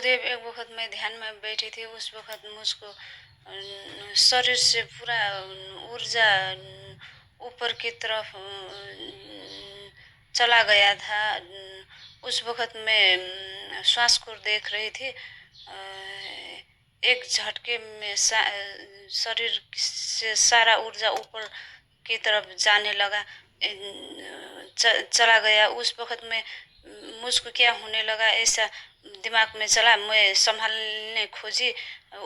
गुरुदेव, एक वक़्त मैं ध्यान में बैठी थी, उस वक़्त मुझको शरीर से पूरा ऊर्जा ऊपर की तरफ चला गया था। उस वक़्त मैं श्वास को देख रही थी। एक झटके में शरीर से सारा ऊर्जा ऊपर की तरफ जाने लगा। चला गया। उस वक़्त में मुझको क्या होने लगा ऐसा दिमाग में चला। मैं संभालने खोजी।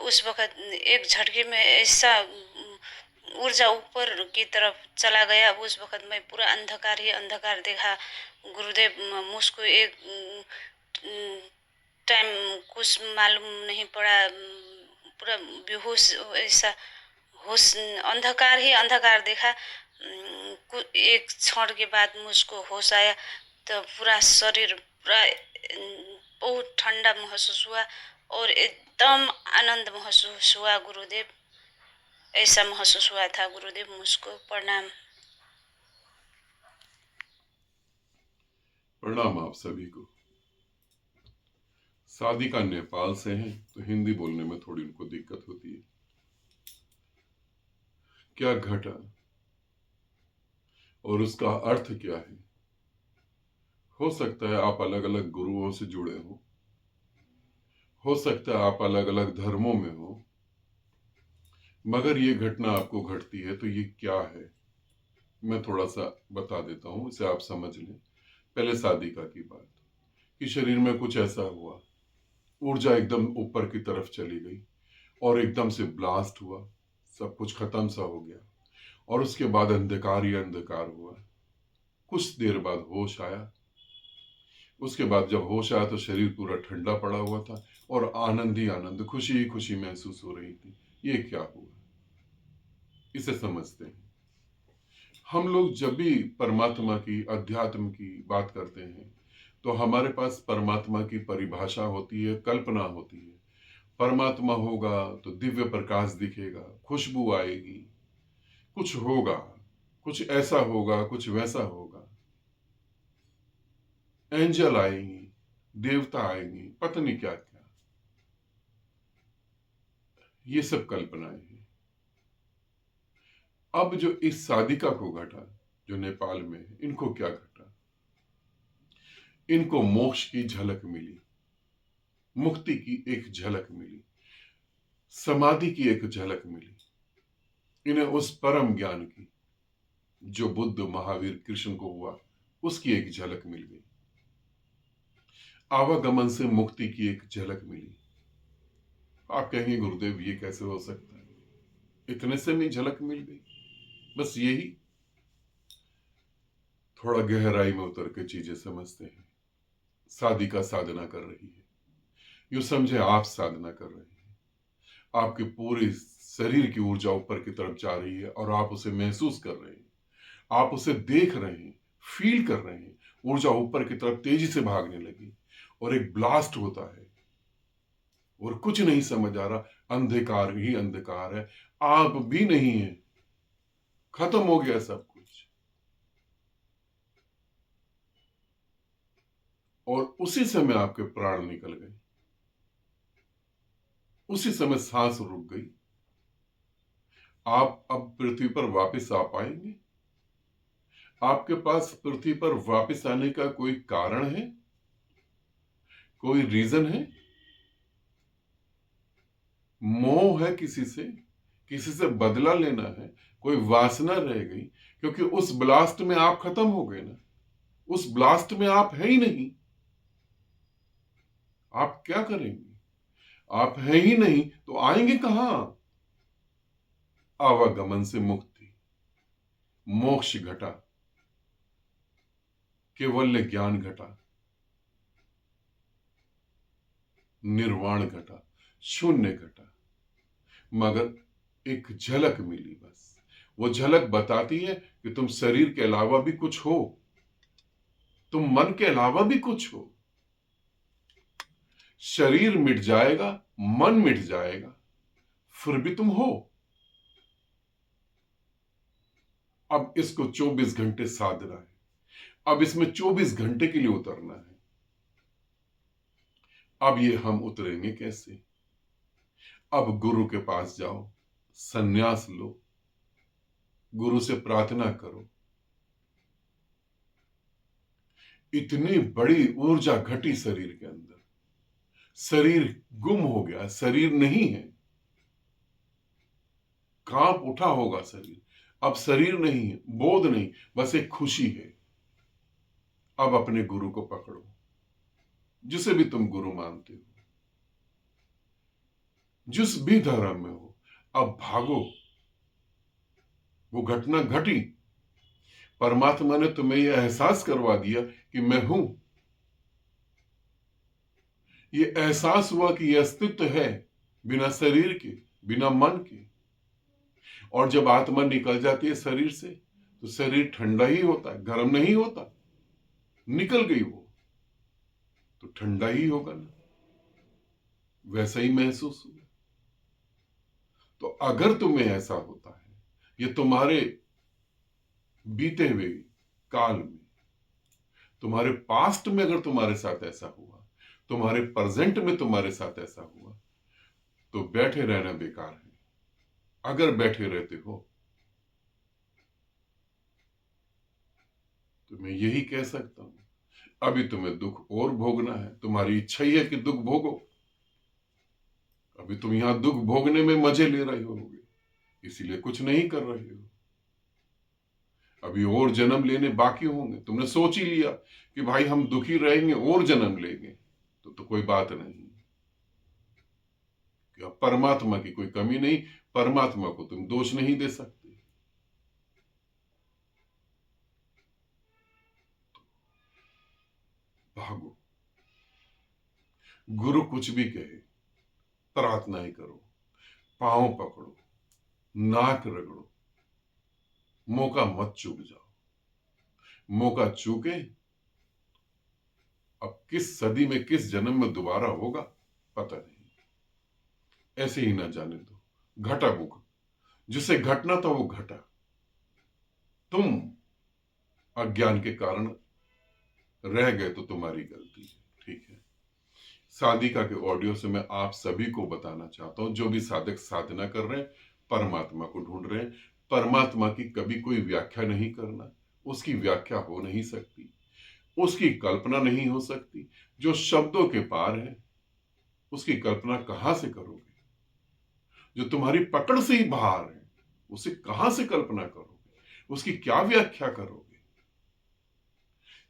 उस वक़्त एक झटके में ऐसा ऊर्जा ऊपर की तरफ चला गया। उस वक़्त मैं पूरा अंधकार ही अंधकार देखा। गुरुदेव, मुझको एक टाइम कुछ मालूम नहीं पड़ा। पूरा बेहोश ऐसा होश, अंधकार ही अंधकार देखा। एक क्षण के बाद मुझको होश आया तो पूरा शरीर पूरा बहुत ठंडा महसूस हुआ और एकदम आनंद महसूस हुआ। गुरुदेव, ऐसा महसूस हुआ था। गुरुदेव, मुझको प्रणाम। प्रणाम आप सभी को। साधिका नेपाल से हैं तो हिंदी बोलने में थोड़ी उनको दिक्कत होती है। क्या घटा और उसका अर्थ क्या है? हो सकता है आप अलग अलग गुरुओं से जुड़े हो सकता है आप अलग अलग धर्मों में हो, मगर ये घटना आपको घटती है तो ये क्या है, मैं थोड़ा सा बता देता हूं, इसे आप समझ लें। पहले साधिका की बात कि शरीर में कुछ ऐसा हुआ, ऊर्जा एकदम ऊपर की तरफ चली गई और एकदम से ब्लास्ट हुआ, सब कुछ खत्म सा हो गया और उसके बाद अंधकार ही अंधकार हुआ। कुछ देर बाद होश आया। उसके बाद जब होश आया तो शरीर पूरा ठंडा पड़ा हुआ था और आनंद ही आनंद, खुशी ही खुशी महसूस हो रही थी। ये क्या हुआ, इसे समझते हैं। हम लोग जब भी परमात्मा की, अध्यात्म की बात करते हैं तो हमारे पास परमात्मा की परिभाषा होती है, कल्पना होती है। परमात्मा होगा तो दिव्य प्रकाश दिखेगा, खुशबू आएगी, कुछ होगा, कुछ ऐसा होगा, कुछ वैसा होगा, एंजल आएंगी, देवता आएंगी, पता नहीं क्या क्या। ये सब कल्पनाएं हैं। अब जो इस साधिका को घटा, जो नेपाल में है, इनको क्या घटा? इनको मोक्ष की झलक मिली, मुक्ति की एक झलक मिली, समाधि की एक झलक मिली। इन्हें उस परम ज्ञान की जो बुद्ध, महावीर, कृष्ण को हुआ, उसकी एक झलक मिल गई। आवागमन से मुक्ति की एक झलक मिली। आप कहेंगे गुरुदेव ये कैसे हो सकता है, इतने से में झलक मिल गई? बस यही, थोड़ा गहराई में उतर के चीजें समझते हैं। साधिका साधना कर रही है, यूं समझे आप साधना कर रहे हैं। आपके पूरे शरीर की ऊर्जा ऊपर की तरफ जा रही है और आप उसे महसूस कर रहे हैं, आप उसे देख रहे हैं, फील कर रहे हैं। ऊर्जा ऊपर की तरफ तेजी से भागने लगी और एक ब्लास्ट होता है और कुछ नहीं समझ आ रहा, अंधकार ही अंधकार है, आप भी नहीं है, खत्म हो गया सब कुछ। और उसी समय आपके प्राण निकल गए, उसी समय सांस रुक गई। आप अब पृथ्वी पर वापस आ पाएंगे? आपके पास पृथ्वी पर वापस आने का कोई कारण है, कोई रीजन है? मोह है किसी से बदला लेना है, कोई वासना रह गई? क्योंकि उस ब्लास्ट में आप खत्म हो गए ना, उस ब्लास्ट में आप है ही नहीं। आप क्या करेंगे? आप है ही नहीं तो आएंगे कहां? आवागमन से मुक्ति, मोक्ष घटा, केवल्य ज्ञान घटा, निर्वाण घटा, शून्य घटा। मगर एक झलक मिली बस। वो झलक बताती है कि तुम शरीर के अलावा भी कुछ हो, तुम मन के अलावा भी कुछ हो। शरीर मिट जाएगा, मन मिट जाएगा, फिर भी तुम हो। अब इसको 24 घंटे साधना है, अब इसमें 24 घंटे के लिए उतरना है। अब ये हम उतरेंगे कैसे? अब गुरु के पास जाओ, संन्यास लो, गुरु से प्रार्थना करो। इतनी बड़ी ऊर्जा घटी शरीर के अंदर, शरीर गुम हो गया, शरीर नहीं है, कांप उठा होगा शरीर। अब शरीर नहीं है, बोध नहीं, बस एक खुशी है। अब अपने गुरु को पकड़ो, जिसे भी तुम गुरु मानते हो, जिस भी धर्म में हो, अब भागो। वो घटना घटी, परमात्मा ने तुम्हें यह एहसास करवा दिया कि मैं हूं। ये एहसास हुआ कि यह अस्तित्व है, बिना शरीर के, बिना मन के। और जब आत्मा निकल जाती है शरीर से, तो शरीर ठंडा ही होता है, गर्म नहीं होता। निकल गई वो तो ठंडा ही होगा ना, वैसा ही महसूस हुआ। तो अगर तुम्हें ऐसा होता है, ये तुम्हारे बीते हुए काल में, तुम्हारे पास्ट में अगर तुम्हारे साथ ऐसा हुआ, तुम्हारे प्रेजेंट में तुम्हारे साथ ऐसा हुआ, तो बैठे रहना बेकार है। अगर बैठे रहते हो तो मैं यही कह सकता हूं, अभी तुम्हें दुख और भोगना है, तुम्हारी इच्छा ही है कि दुख भोगो। अभी तुम यहां दुख भोगने में मजे ले रहे होगे, इसीलिए कुछ नहीं कर रहे हो। अभी और जन्म लेने बाकी होंगे। तुमने सोच ही लिया कि भाई हम दुखी रहेंगे और जन्म लेंगे, तो कोई बात नहीं। कि परमात्मा की कोई कमी नहीं, परमात्मा को तुम दोष नहीं दे सकते। भागो, गुरु कुछ भी कहे, प्रार्थनाएं करो, पांव पकड़ो, नाक रगड़ो, मौका मत चूक जाओ। मौका चूके, अब किस सदी में, किस जन्म में दोबारा होगा पता नहीं। ऐसे ही ना जाने दो। घटा बुक, जिसे घटना था वो घटा। तुम अज्ञान के कारण रह गए तो तुम्हारी गलती है, ठीक है। साधिका के ऑडियो से मैं आप सभी को बताना चाहता हूं, जो भी साधक साधना कर रहे हैं, परमात्मा को ढूंढ रहे हैं, परमात्मा की कभी कोई व्याख्या नहीं करना। उसकी व्याख्या हो नहीं सकती, उसकी कल्पना नहीं हो सकती। जो शब्दों के पार है, उसकी कल्पना कहां से करोगे? जो तुम्हारी पकड़ से ही बाहर है, उसे कहां से कल्पना करोगे? उसकी क्या व्याख्या करोगे?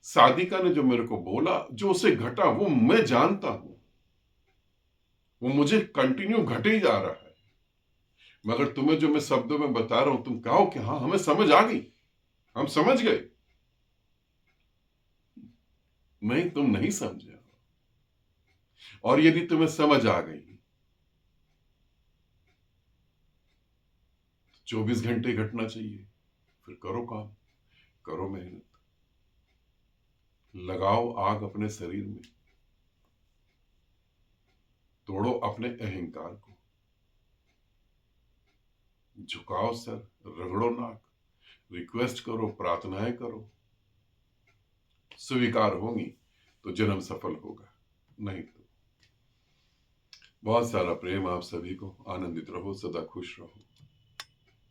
साधिका ने जो मेरे को बोला, जो उसे घटा, वो मैं जानता हूं, वो मुझे कंटिन्यू घटे ही जा रहा है। मगर तुम्हें जो मैं शब्दों में बता रहा हूं, तुम कहो कि हाँ हमें समझ आ गई, हम समझ गए। नहीं, तुम नहीं समझे। और यदि तुम्हें समझ आ गई, 24 घंटे घटना चाहिए, फिर करो काम, करो मेहनत, लगाओ आग अपने शरीर में, तोड़ो अपने अहंकार को, झुकाओ सर, रगड़ो नाक, रिक्वेस्ट करो, प्रार्थनाएं करो। स्वीकार होंगी तो जन्म सफल होगा, नहीं तो। बहुत सारा प्रेम आप सभी को। आनंदित रहो, सदा खुश रहो।